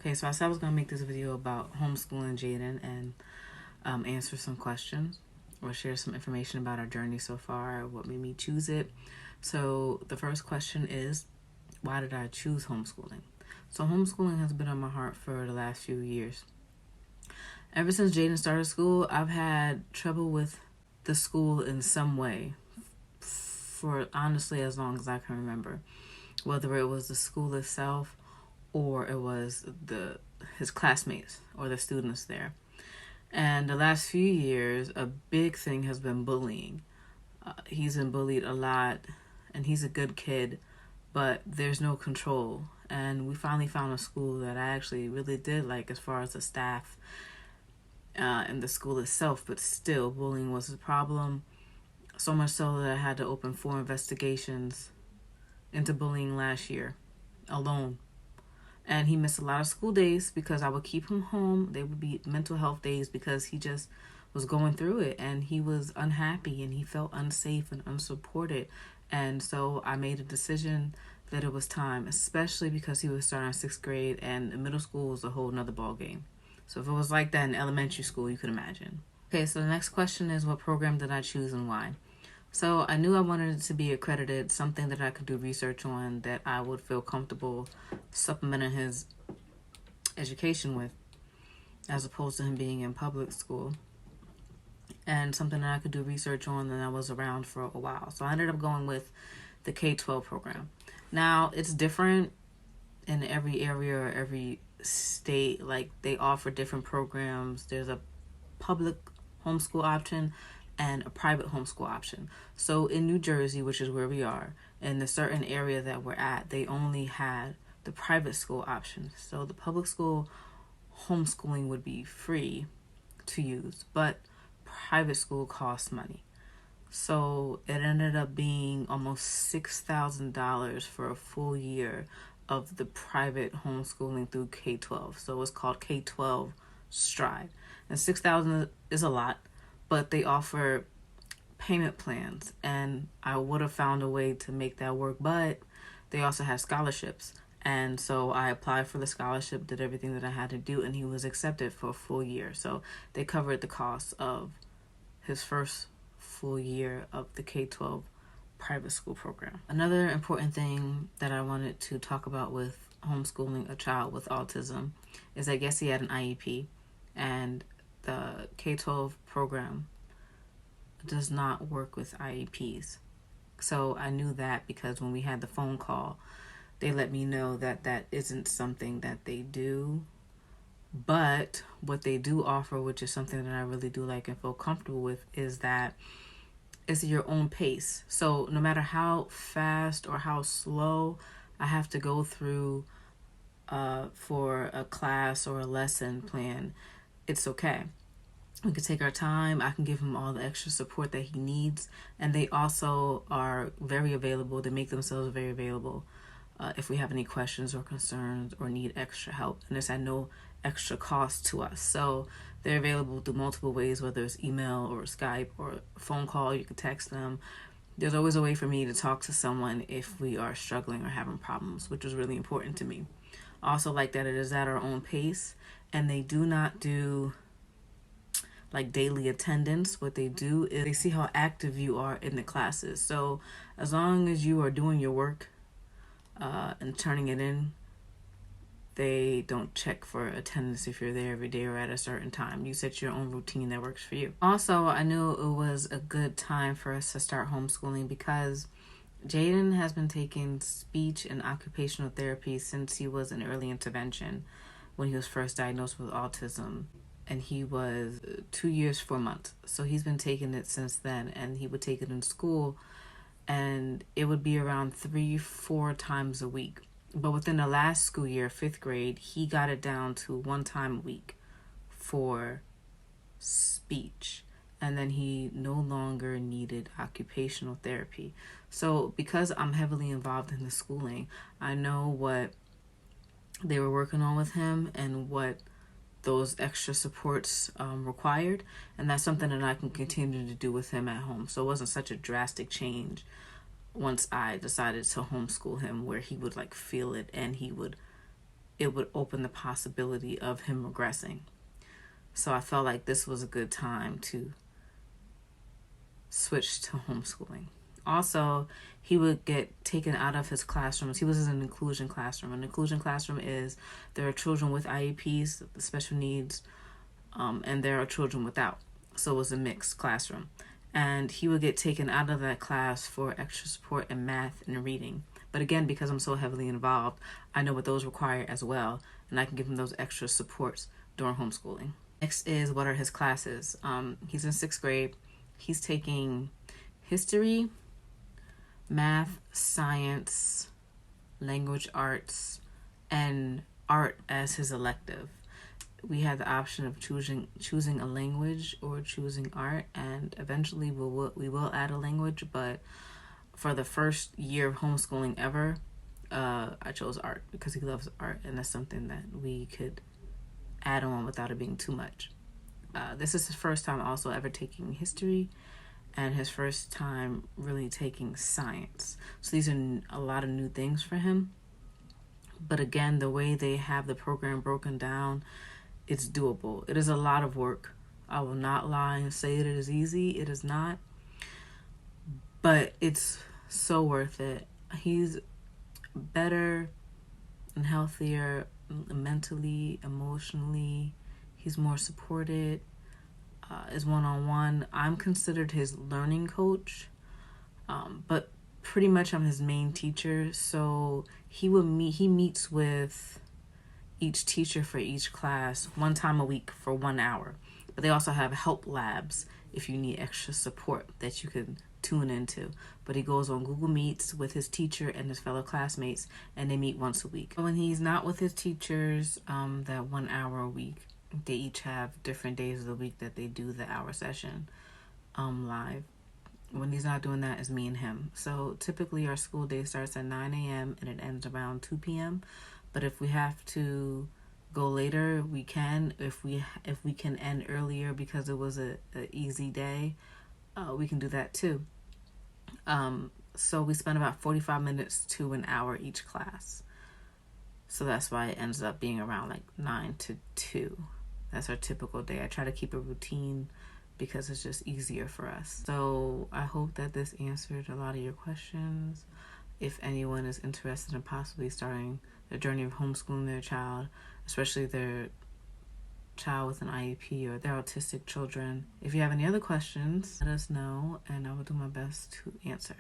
Okay, so I said I was going to make this video about homeschooling Jaden and answer some questions or share some information about our journey so far, what made me choose it. So the first question is, why did I choose homeschooling? So homeschooling has been on my heart for the last few years. Ever since Jaden started school, I've had trouble with the school in some way for honestly as long as I can remember, whether it was the school itself or it was his classmates or the students there. And the last few years, a big thing has been bullying. He's been bullied a lot, and he's a good kid, but there's no control. And we finally found a school that I actually really did like as far as the staff and the school itself, but still, bullying was a problem. So much so that I had to open 4 investigations into bullying last year alone. And he missed a lot of school days because I would keep him home. They would be mental health days because he just was going through it and he was unhappy and he felt unsafe and unsupported. And so I made a decision that it was time, especially because he was starting 6th grade and middle school was a whole nother ball game. So if it was like that in elementary school, you could imagine. Okay, so the next question is, what program did I choose and why? So I knew I wanted it to be accredited, something that I could do research on, that I would feel comfortable supplementing his education with, as opposed to him being in public school, and something that I could do research on and I was around for a while. So I ended up going with the K-12 program. Now, it's different in every area or every state. Like, they offer different programs. There's a public homeschool option and a private homeschool option. So in New Jersey, which is where we are, in the certain area that we're at, they only had the private school option. So the public school homeschooling would be free to use, but private school costs money. So it ended up being almost $6,000 for a full year of the private homeschooling through K-12. So it's called K-12 Stride. And $6,000 is a lot, but they offer payment plans, and I would have found a way to make that work, but they also have scholarships. And so I applied for the scholarship, did everything that I had to do, and he was accepted for a full year. So they covered the cost of his first full year of the K-12 private school program. Another important thing that I wanted to talk about with homeschooling a child with autism is, I guess he had an IEP, and the K-12 program does not work with IEPs. So I knew that because when we had the phone call, they let me know that that isn't something that they do. But what they do offer, which is something that I really do like and feel comfortable with, is that it's your own pace. So no matter how fast or how slow I have to go through for a class or a lesson plan, it's okay. We can take our time. I can give him all the extra support that he needs. And they also are very available. They make themselves very available if we have any questions or concerns or need extra help. And it's at no extra cost to us. So they're available through multiple ways, whether it's email or Skype or phone call. You can text them. There's always a way for me to talk to someone if we are struggling or having problems, which is really important to me. Also like that it is at our own pace, and they do not do like daily attendance. What they do is they see how active you are in the classes. So as long as you are doing your work and turning it in, they don't check for attendance if you're there every day or at a certain time. You set your own routine that works for you. Also, I knew it was a good time for us to start homeschooling because Jaden has been taking speech and occupational therapy since he was in early intervention when he was first diagnosed with autism. And he was 2 years, 4 months. So he's been taking it since then, and he would take it in school, and it would be around 3-4 times a week. But within the last school year, 5th grade, he got it down to 1 time a week for speech. And then he no longer needed occupational therapy. So because I'm heavily involved in the schooling, I know what they were working on with him and what those extra supports required, and that's something that I can continue to do with him at home. So it wasn't such a drastic change once I decided to homeschool him, where he would like feel it and he would it would open the possibility of him regressing. So I felt like this was a good time to switch to homeschooling. Also, he would get taken out of his classrooms. He was in an inclusion classroom. An inclusion classroom is there are children with IEPs, special needs, and there are children without. So it was a mixed classroom. And he would get taken out of that class for extra support in math and reading. But again, because I'm so heavily involved, I know what those require as well, and I can give him those extra supports during homeschooling. Next is, what are his classes? He's in 6th grade. He's taking history, math, science, language arts, and art as his elective. We had the option of choosing a language or choosing art, and eventually we will add a language, but for the first year of homeschooling ever, I chose art because he loves art, and that's something that we could add on without it being too much. This is his first time also ever taking history, and his first time really taking science. So these are a lot of new things for him. But again, the way they have the program broken down, it's doable. It is a lot of work. I will not lie and say it is easy. It is not. But it's so worth it. He's better and healthier mentally, emotionally. He's more supported. Is one-on-one. I'm considered his learning coach, but pretty much I'm his main teacher. So he meets with each teacher for each class one time a week for 1 hour. But they also have help labs if you need extra support that you can tune into. But he goes on Google Meets with his teacher and his fellow classmates, and they meet once a week. When he's not with his teachers, that 1 hour a week, they each have different days of the week that they do the hour session live. When he's not doing that, it's me and him. So typically our school day starts at 9 a.m. and it ends around 2 p.m. But if we have to go later, we can. If we can end earlier because it was a easy day, we can do that too. So we spend about 45 minutes to an hour each class. So that's why it ends up being around like 9 to 2. That's our typical day. I try to keep a routine because it's just easier for us. So I hope that this answered a lot of your questions. If anyone is interested in possibly starting the journey of homeschooling their child, especially their child with an IEP or their autistic children, if you have any other questions, let us know and I will do my best to answer.